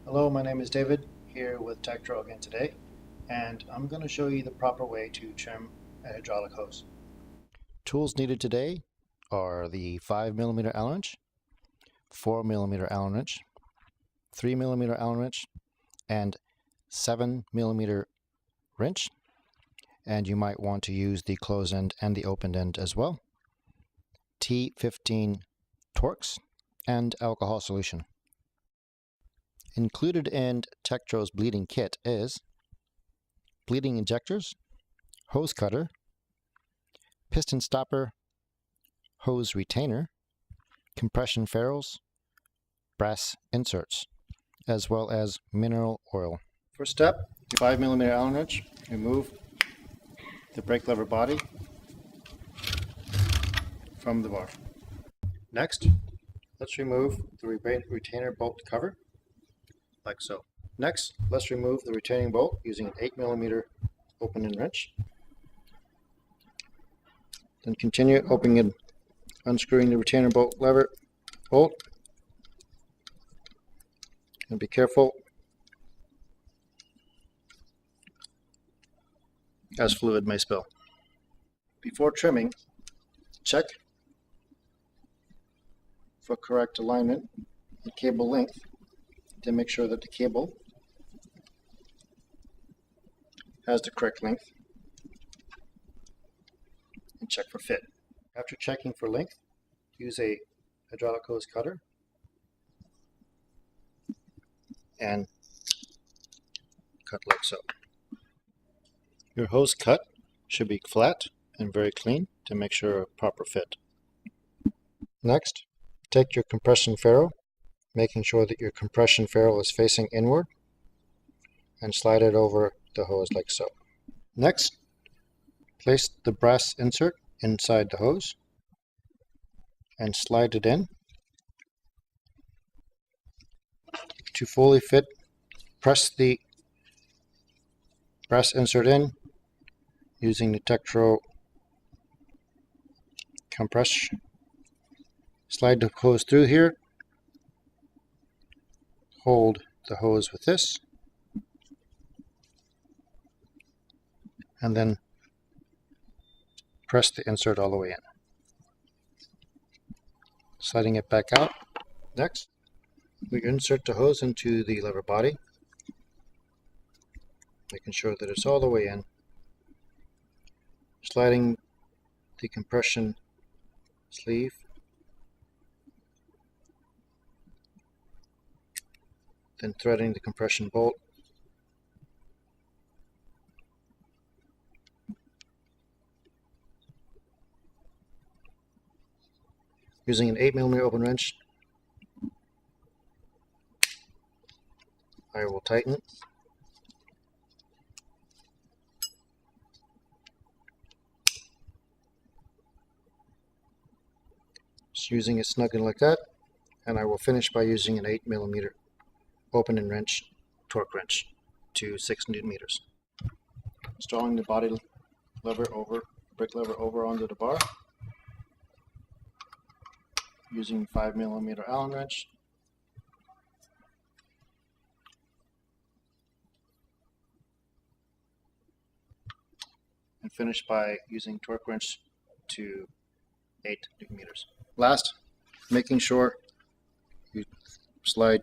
Hello, my name is David, here with Tektro again today, and I'm going to show you the proper way to trim a hydraulic hose. Tools needed today are the 5mm Allen wrench, 4mm Allen wrench, 3mm Allen wrench, and 7mm wrench, and you might want to use the closed end and the open end as well, T15 Torx, and alcohol solution. Included in Tektro's bleeding kit is bleeding injectors, hose cutter, piston stopper, hose retainer, compression ferrules, brass inserts, as well as mineral oil. First step, 5mm Allen wrench, remove the brake lever body from the bar. Next, let's remove the retainer bolt cover, like so. Next, let's remove the retaining bolt using an 8mm open-end wrench. Then continue opening and unscrewing the retainer bolt and be careful as fluid may spill. Before trimming, check for correct alignment and cable length to make sure that the cable has the correct length, and check for fit. After checking for length, use a hydraulic hose cutter and cut like so. Your hose cut should be flat and very clean to make sure a proper fit. Next, take your compression ferrule, making sure that your compression ferrule is facing inward, and slide it over the hose like so. Next, place the brass insert inside the hose and slide it in. To fully fit, press the brass insert in using the Tektro compress. Slide the hose through here, hold the hose with this, and then press the insert all the way in. Sliding it back out. Next, we insert the hose into the lever body, making sure that it's all the way in, sliding the compression sleeve, then threading the compression bolt, using an 8mm open wrench. I will tighten. Just using it snug in like that, and I will finish by using an 8mm open-end wrench, torque wrench to 6 Newton meters. Installing the body lever over, brake lever over onto the bar, using 5mm Allen wrench. And finish by using torque wrench to 8 Newton meters. Last, making sure you slide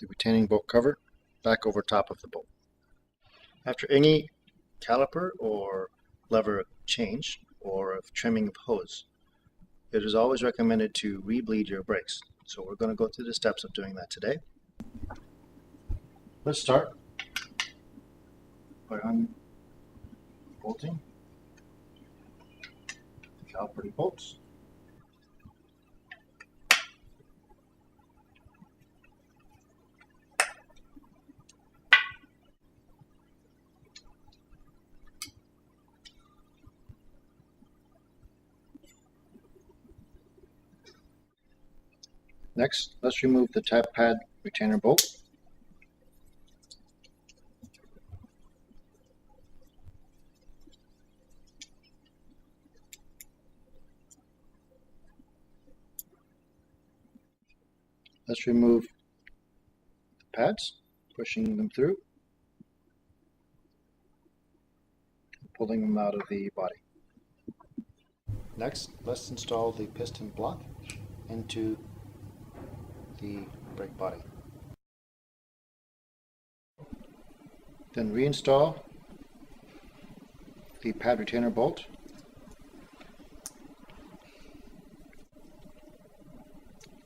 the retaining bolt cover back over top of the bolt. After any caliper or lever change or trimming of hose, it is always recommended to re-bleed your brakes. So we're going to go through the steps of doing that today. Let's start by unbolting the caliper bolts. Next, let's remove the tap pad retainer bolt. Let's remove pads, pushing them through, pulling them out of the body. Next, let's install the piston block into the brake body. Then reinstall the pad retainer bolt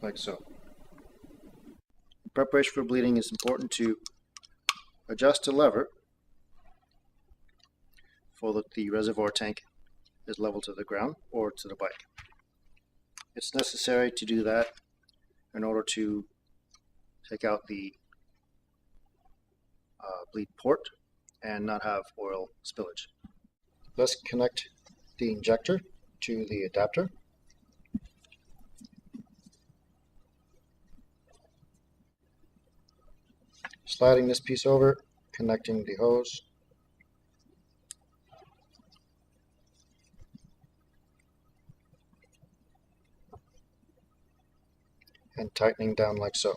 like so. In preparation for bleeding, it's important to adjust the lever so that the reservoir tank is level to the ground or to the bike. It's necessary to do that in order to take out the bleed port and not have oil spillage. Let's connect the injector to the adapter. Sliding this piece over, connecting the hose. And tightening down like so.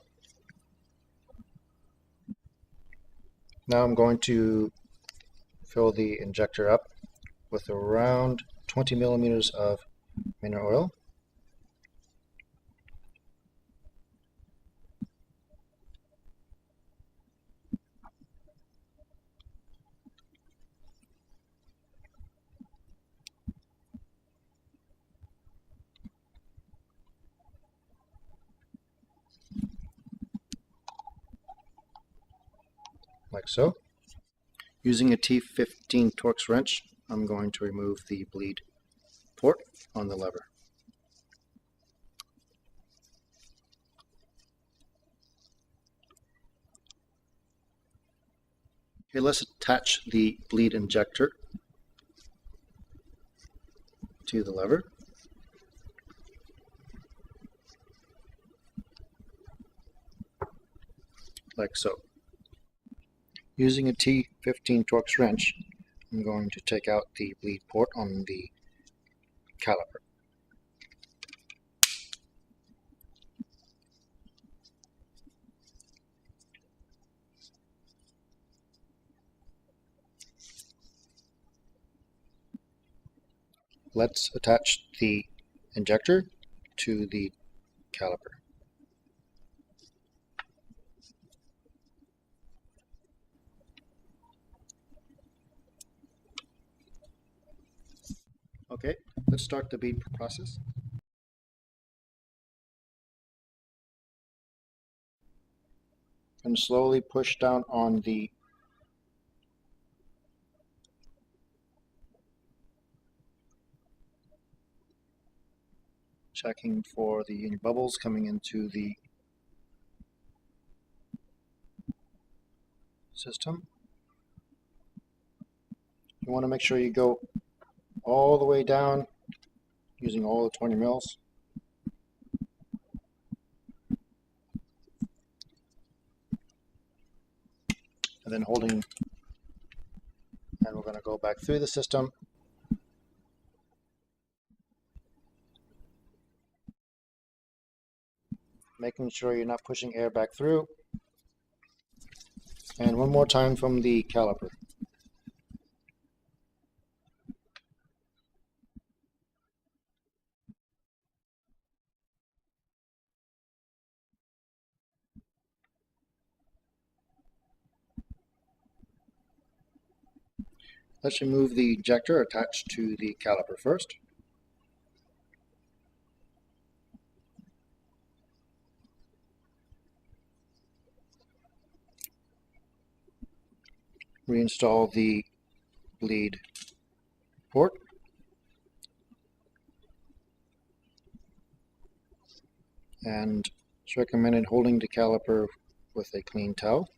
Now I'm going to fill the injector up with around 20 millimeters of mineral oil. Like so. Using a T15 Torx wrench, I'm going to remove the bleed port on the lever. Okay, let's attach the bleed injector to the lever. Like so. Using a T15 Torx wrench, I'm going to take out the bleed port on the caliper. Let's attach the injector to the caliper. Okay, let's start the bead process. And slowly push down on the checking for the bubbles coming into the system. You want to make sure you go all the way down using all the 20 mils. And then holding, and we're going to go back through the system. Making sure you're not pushing air back through. And one more time from the caliper. Let's remove the injector attached to the caliper first. Reinstall the bleed port. And it's recommended holding the caliper with a clean towel.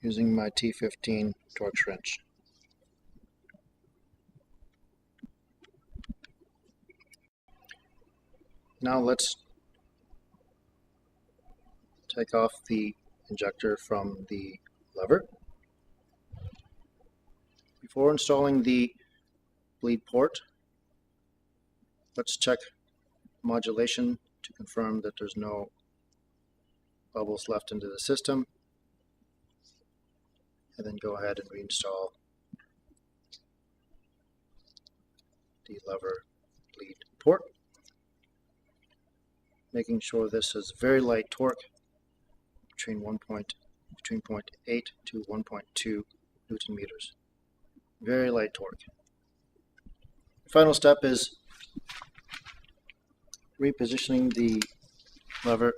Using my T15 Torx wrench. Now let's take off the injector from the lever. Before installing the bleed port, Let's check modulation to confirm that there's no bubbles left into the system, and then go ahead and reinstall the lever bleed port, making sure this is very light torque between 0.8 to 1.2 Newton meters. Very light torque. Final step is repositioning the lever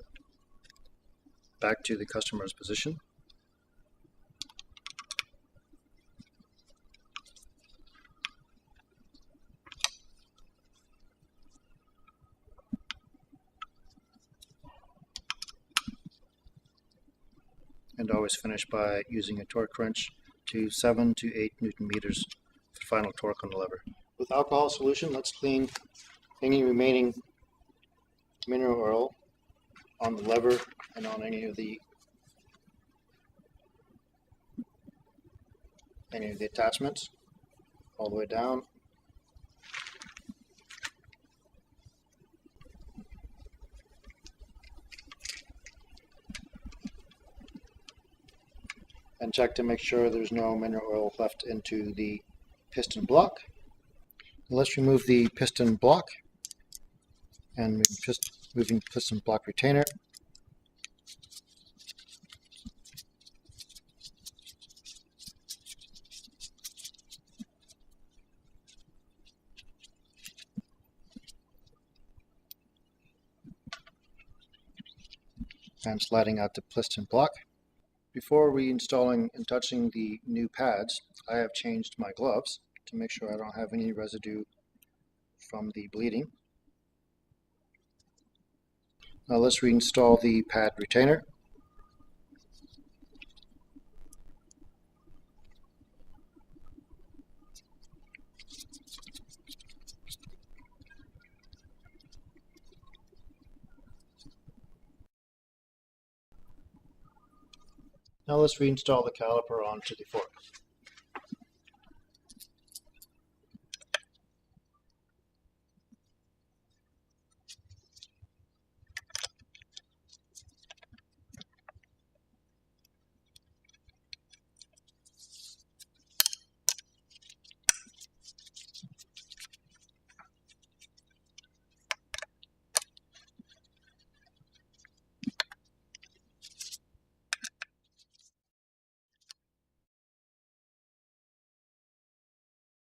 back to the customer's position. And always finish by using a torque wrench to 7 to 8 Newton meters for final torque on the lever. With alcohol solution, let's clean any remaining mineral oil on the lever and on any of the attachments all the way down. And check to make sure there's no mineral oil left into the piston block. Let's remove the piston block and moving piston block retainer. And sliding out the piston block. Before reinstalling and touching the new pads, I have changed my gloves to make sure I don't have any residue from the bleeding. Now let's reinstall the pad retainer. Now let's reinstall the caliper onto the fork.